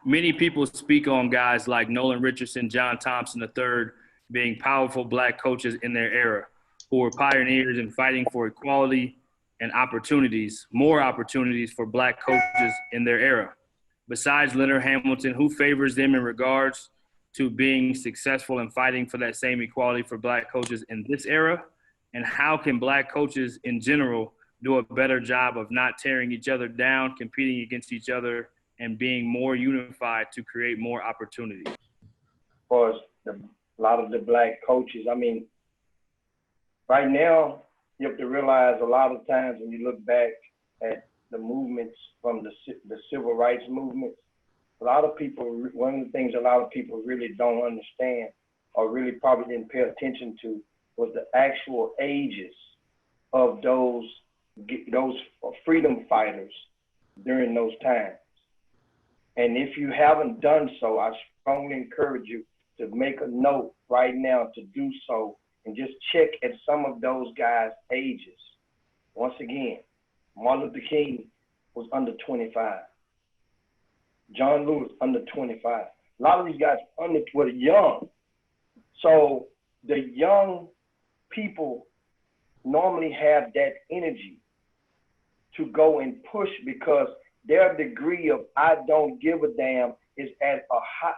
Many people speak on guys like Nolan Richardson, John Thompson III being powerful black coaches in their era who were pioneers in fighting for equality and opportunities, more opportunities for black coaches in their era. Besides Leonard Hamilton, who favors them in regards to being successful in fighting for that same equality for black coaches in this era? And how can black coaches in general do a better job of not tearing each other down, competing against each other, and being more unified to create more opportunities? As far as a lot of the black coaches, I mean, right now, you have to realize a lot of times when you look back at the movements from the civil rights movements, a lot of people, one of the things a lot of people really don't understand or really probably didn't pay attention to was the actual ages of those freedom fighters during those times. And if you haven't done so, I strongly encourage you to make a note right now to do so and just check at some of those guys' ages. Once again, Martin Luther King was under 25. John Lewis, under 25. A lot of these guys were young. So the young people normally have that energy to go and push because their degree of I don't give a damn is at a high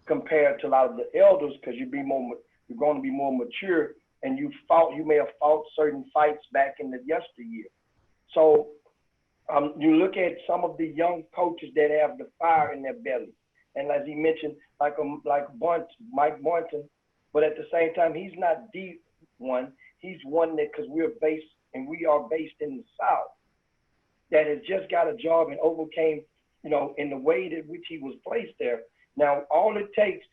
compared to a lot of the elders, because you're going to be more mature, and you may have fought certain fights back in the yesteryear. So you look at some of the young coaches that have the fire in their belly, and as he mentioned, like Mike Boynton, but at the same time, he's not the one. He's one that, because we are based in the South, that has just got a job and overcame, in the way that which he was placed there. Now, all it takes,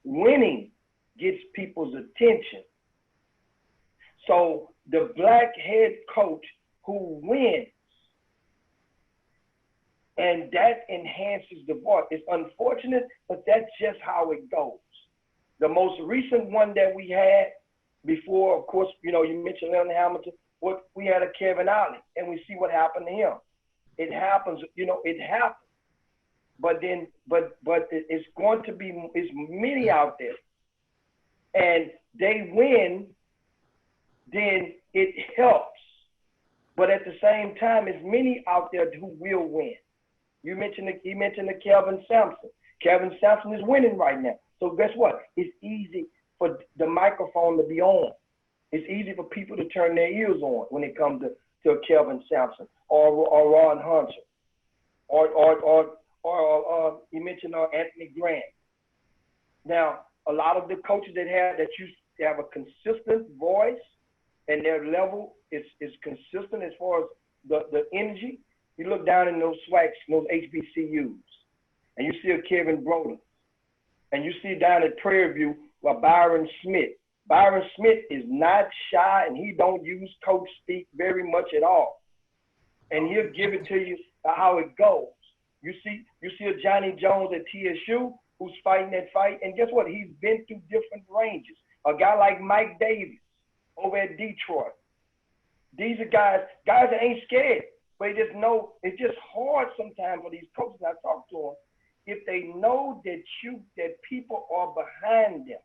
winning gets people's attention. So the black head coach who wins, and that enhances the voice. It's unfortunate, but that's just how it goes. The most recent one that we had before, of course, you mentioned Leonard Hamilton, we had a Kevin Ollie, and we see what happened to him. It happens, it happens. But it's going to be, it's many out there, and they win, then it helps. But at the same time, it's many out there who will win. He mentioned the Kelvin Sampson. Kelvin Sampson is winning right now. So guess what? It's easy for the microphone to be on. It's easy for people to turn their ears on when it comes to Kelvin Sampson or Ron Hunter or you mentioned Anthony Grant. Now, a lot of the coaches that have a consistent voice and their level is consistent as far as the energy. You look down in those SWACs, those HBCUs, and you see a Kevin Broden, and you see down at Prairie View Byron Smith. Byron Smith is not shy, and he don't use coach speak very much at all. And he'll give it to you how it goes. You see a Johnny Jones at TSU who's fighting that fight, and guess what? He's been through different ranges. A guy like Mike Davis over at Detroit. These are guys that ain't scared, but they just know it's just hard sometimes for these coaches. I talk to them, if they know that people are behind them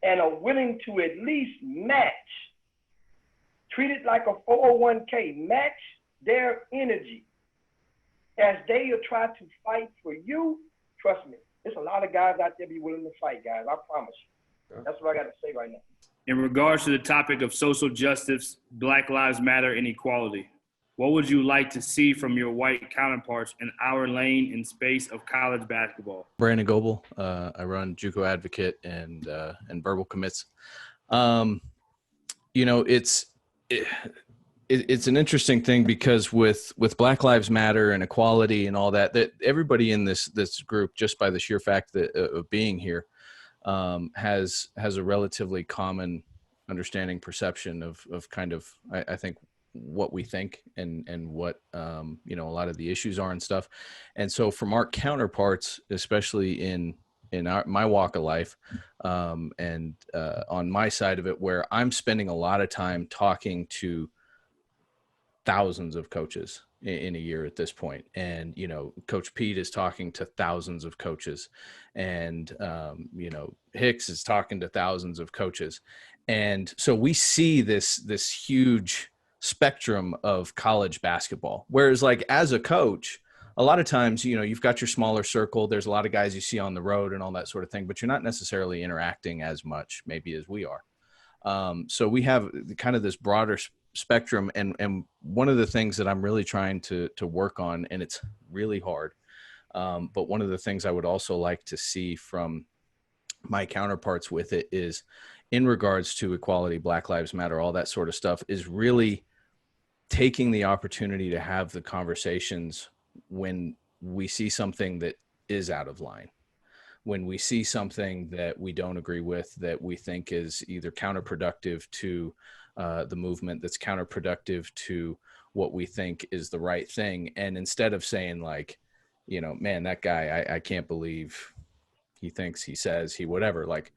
and are willing to at least match, treat it like a 401k, match their energy as they try to fight for you. Trust me, there's a lot of guys out there be willing to fight, guys. I promise you. That's what I got to say right now. In regards to the topic of social justice, Black Lives Matter, and equality, what would you like to see from your white counterparts in our lane and space of college basketball? Brandon Goble. I run JUCO Advocate and Verbal Commits. It's an interesting thing because with Black Lives Matter and equality and all that everybody in this group, just by the sheer fact of being here, has a relatively common understanding, perception of kind of, I think, what we think and what a lot of the issues are and stuff. And so from our counterparts, especially in my walk of life, and on my side of it, where I'm spending a lot of time talking to thousands of coaches in a year at this point. And, you know, Coach Pete is talking to thousands of coaches, and, you know, Hicks is talking to thousands of coaches. And so we see this huge spectrum of college basketball. Whereas, like, as a coach, a lot of times, you know, you've got your smaller circle. There's a lot of guys you see on the road and all that sort of thing, but you're not necessarily interacting as much maybe as we are. So we have kind of this broader spectrum. And one of the things that I'm really trying to work on, and it's really hard, but one of the things I would also like to see from my counterparts with it is, in regards to equality, Black Lives Matter, all that sort of stuff, is really taking the opportunity to have the conversations when we see something that is out of line, when we see something that we don't agree with, that we think is either counterproductive to the movement, that's counterproductive to what we think is the right thing. And instead of saying, like, you know, man, that guy, I can't believe he thinks, he says, he whatever, like,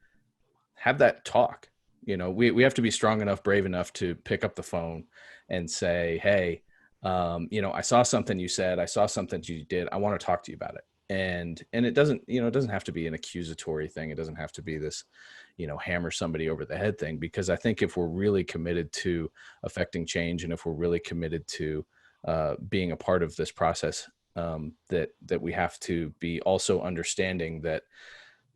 have that talk. You know, we have to be strong enough, brave enough to pick up the phone and say, hey, you know, I saw something you said, I saw something you did, I want to talk to you about it. And it doesn't, you know, it doesn't have to be an accusatory thing. It doesn't have to be this, you know, hammer somebody over the head thing, because I think if we're really committed to affecting change, and if we're really committed to being a part of this process, that we have to be also understanding that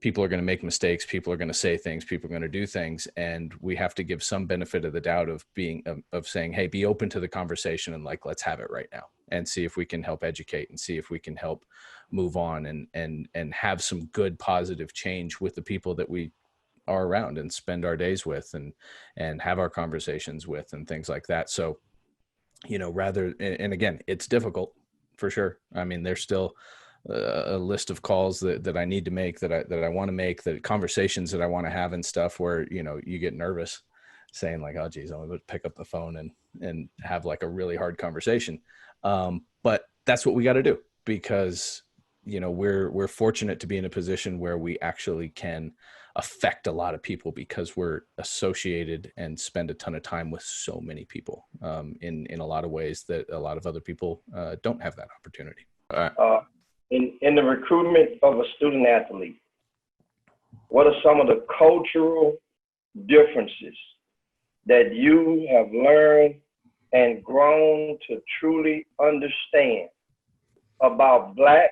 people are going to make mistakes. People are going to say things, people are going to do things. And we have to give some benefit of the doubt of being, of saying, hey, be open to the conversation, and, like, let's have it right now and see if we can help educate and see if we can help move on and have some good, positive change with the people that we are around and spend our days with and have our conversations with and things like that. So, you know, and again, it's difficult for sure. I mean, there's still a list of calls that I need to make, that I want to make, that conversations that I want to have and stuff, where, you know, you get nervous saying, like, oh geez, I'm going to pick up the phone and have, like, a really hard conversation. But that's what we got to do, because, you know, we're fortunate to be in a position where we actually can affect a lot of people, because we're associated and spend a ton of time with so many people, in a lot of ways that a lot of other people don't have that opportunity. In the recruitment of a student athlete, what are some of the cultural differences that you have learned and grown to truly understand about Black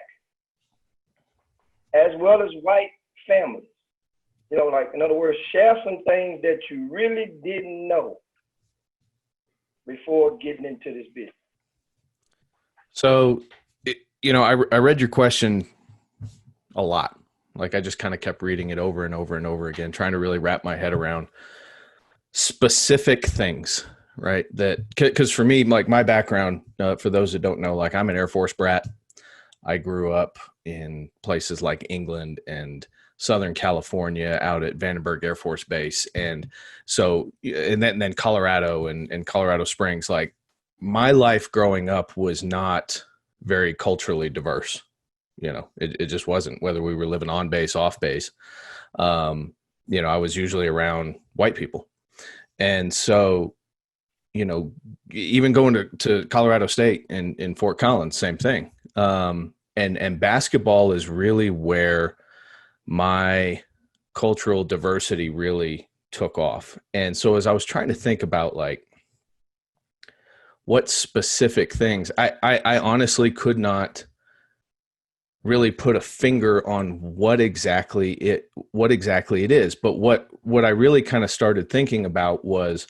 as well as white families? You know, like, in other words, share some things that you really didn't know before getting into this business. So, you know, I read your question a lot. Like, I just kind of kept reading it over and over and over again, trying to really wrap my head around specific things, right? That, because for me, like, my background, for those that don't know, like, I'm an Air Force brat. I grew up in places like England and Southern California, out at Vandenberg Air Force Base. And so, and then Colorado and Colorado Springs. Like, my life growing up was not very culturally diverse. You know, it just wasn't, whether we were living on base, off base. You know, I was usually around white people. And so, you know, even going to Colorado State in Fort Collins, same thing. And basketball is really where my cultural diversity really took off. And so as I was trying to think about, like, what specific things, I honestly could not really put a finger on what exactly it is. But what I really kind of started thinking about was,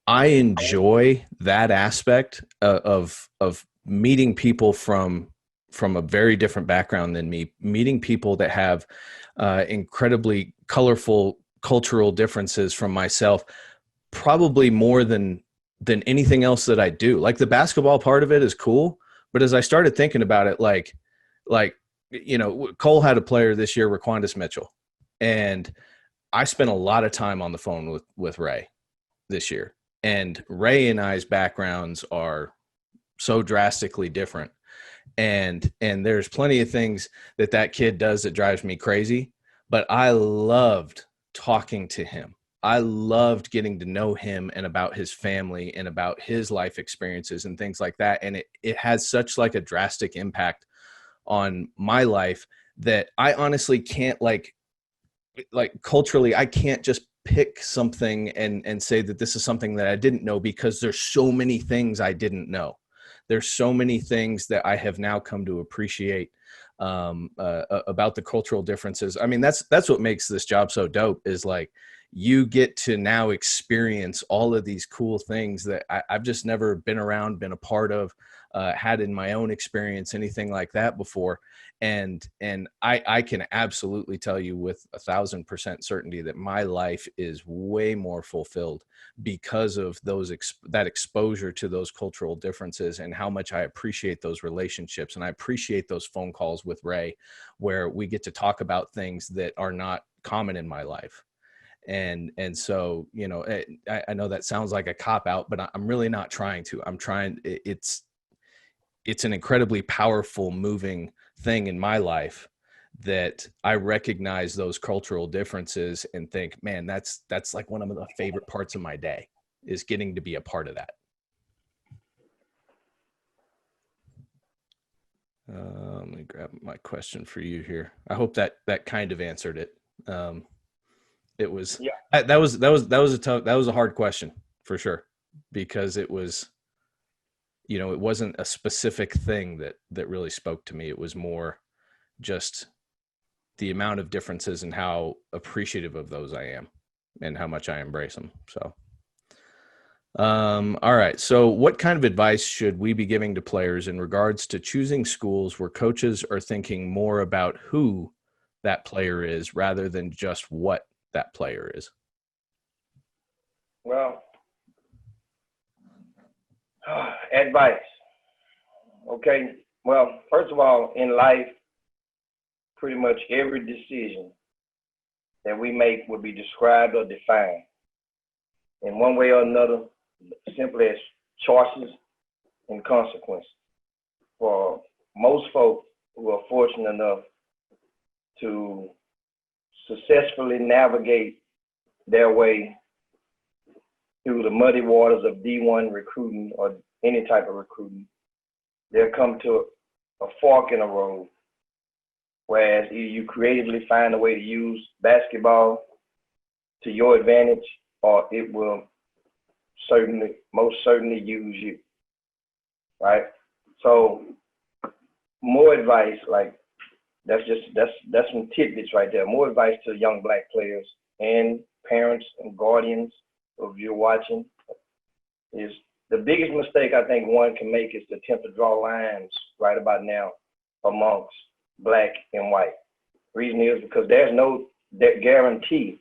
I enjoy that aspect of meeting people from a very different background than me, meeting people that have incredibly colorful cultural differences from myself, probably more than anything else that I do. Like, the basketball part of it is cool, but as I started thinking about it, like, you know, Cole had a player this year, Raquandis Mitchell, and I spent a lot of time on the phone with Ray this year, and Ray and I's backgrounds are so drastically different. And there's plenty of things that kid does that drives me crazy, but I loved talking to him. I loved getting to know him and about his family and about his life experiences and things like that. And it has such like a drastic impact on my life that I honestly can't like culturally, I can't just pick something and say that this is something that I didn't know, because there's so many things I didn't know. There's so many things that I have now come to appreciate about the cultural differences. I mean, that's what makes this job so dope, is like you get to now experience all of these cool things that I've just never been around, been a part of, had in my own experience, anything like that before. And I can absolutely tell you with 1,000% certainty that my life is way more fulfilled because of that exposure to those cultural differences, and how much I appreciate those relationships. And I appreciate those phone calls with Ray where we get to talk about things that are not common in my life. And so, you know, I know that sounds like a cop out, but I'm really not trying to. It's an incredibly powerful, moving thing in my life that I recognize those cultural differences and think, man, that's like one of the favorite parts of my day, is getting to be a part of that. Let me grab my question for you here. I hope that kind of answered it. It was, yeah. That was a hard question for sure, because it was, you know, it wasn't a specific thing that really spoke to me. It was more just the amount of differences and how appreciative of those I am and how much I embrace them. So, all right. So what kind of advice should we be giving to players in regards to choosing schools where coaches are thinking more about who that player is rather than just what that player is? Well, advice. Okay. Well, first of all, in life, pretty much every decision that we make will be described or defined in one way or another, simply as choices and consequences. For most folks who are fortunate enough to successfully navigate their way through the muddy waters of D1 recruiting or any type of recruiting, they'll come to a fork in the road, whereas either you creatively find a way to use basketball to your advantage, or it will most certainly use you, right? So more advice, like that's some tidbits right there. More advice to young Black players and parents and guardians of you watching is the biggest mistake I think one can make is to attempt to draw lines right about now amongst Black and white. Reason is because there's no guarantee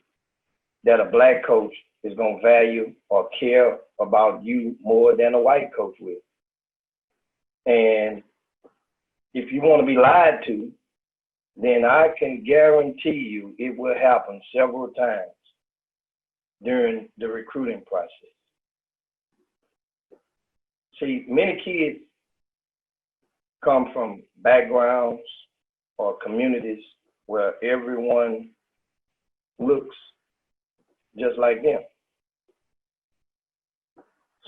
that a Black coach is going to value or care about you more than a white coach will. And if you want to be lied to, then I can guarantee you it will happen several times during the recruiting process. See, many kids come from backgrounds or communities where everyone looks just like them.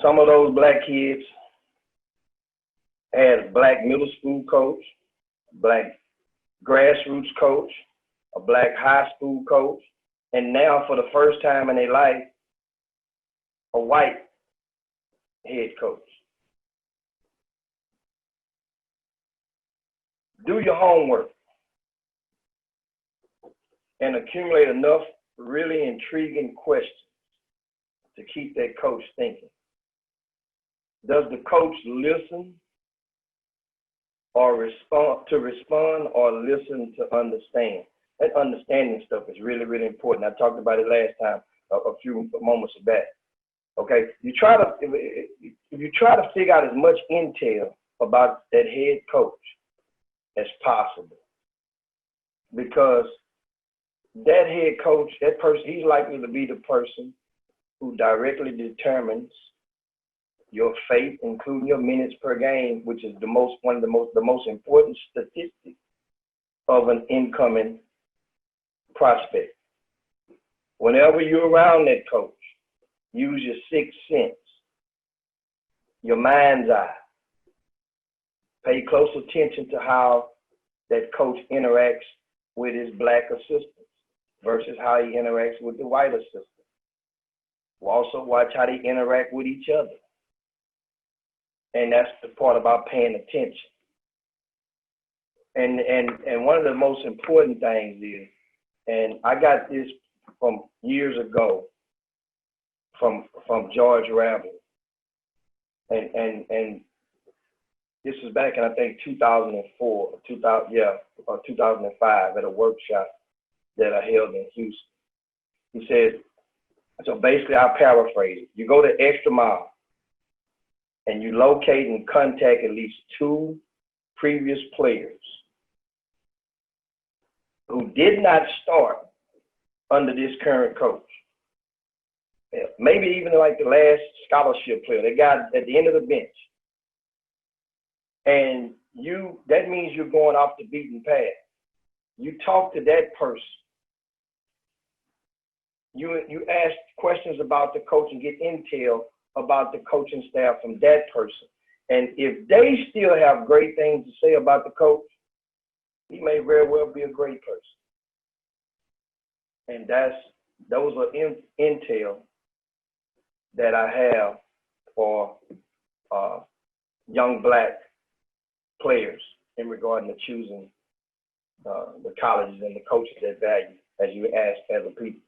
Some of those Black kids had a Black middle school coach, a Black grassroots coach, a Black high school coach, and now for the first time in their life, a white head coach. Do your homework and accumulate enough really intriguing questions to keep that coach thinking. Does the coach listen or respond, or listen to understand? That understanding stuff is really, really important. I talked about it last time, a few moments back. Okay, if you try to figure out as much intel about that head coach as possible, because that head coach, that person, he's likely to be the person who directly determines your fate, including your minutes per game, which is the most important statistic of an incoming prospect. whenever you're around that coach, use your sixth sense, your mind's eye. Pay close attention to how that coach interacts with his black assistants versus how he interacts with the white assistants. We'll also watch how they interact with each other. And that's the part about paying attention. And one of the most important things is, and I got this from years ago from George Roundtable. And this was back in, I think, 2004, 2005 at a workshop that I held in Houston. He said, so basically I'll paraphrase it. You go the extra mile and you locate and contact at least 2 previous players who did not start under this current coach. Maybe even like the last scholarship player, they got at the end of the bench. And that means you're going off the beaten path. You talk to that person. You ask questions about the coach and get intel about the coaching staff from that person. And if they still have great things to say about the coach, he may very well be a great person. And those are intel that I have for young black players in regard to choosing the colleges and the coaches that value, as you ask other people.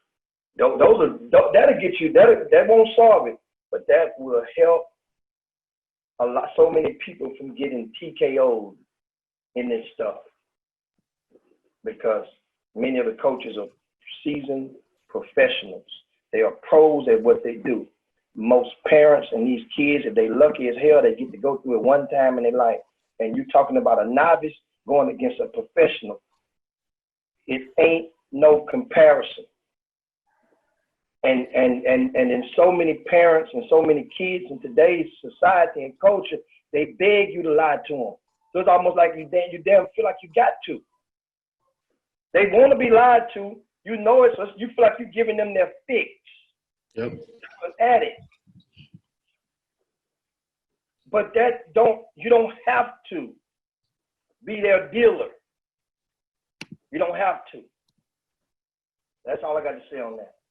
That'll get you, that won't solve it, but that will help so many people from getting TKO'd in this stuff, because many of the coaches are seasoned professionals. They are pros at what they do. Most parents and these kids, if they lucky as hell, they get to go through it one time in their life. And you're talking about a novice going against a professional. It ain't no comparison. And so many parents and so many kids in today's society and culture, they beg you to lie to them. So it's almost like you damn feel like you got to. They want to be lied to. You know it, so you feel like you're giving them their fix. Yep. At it. But you don't have to be their dealer. You don't have to. That's all I got to say on that.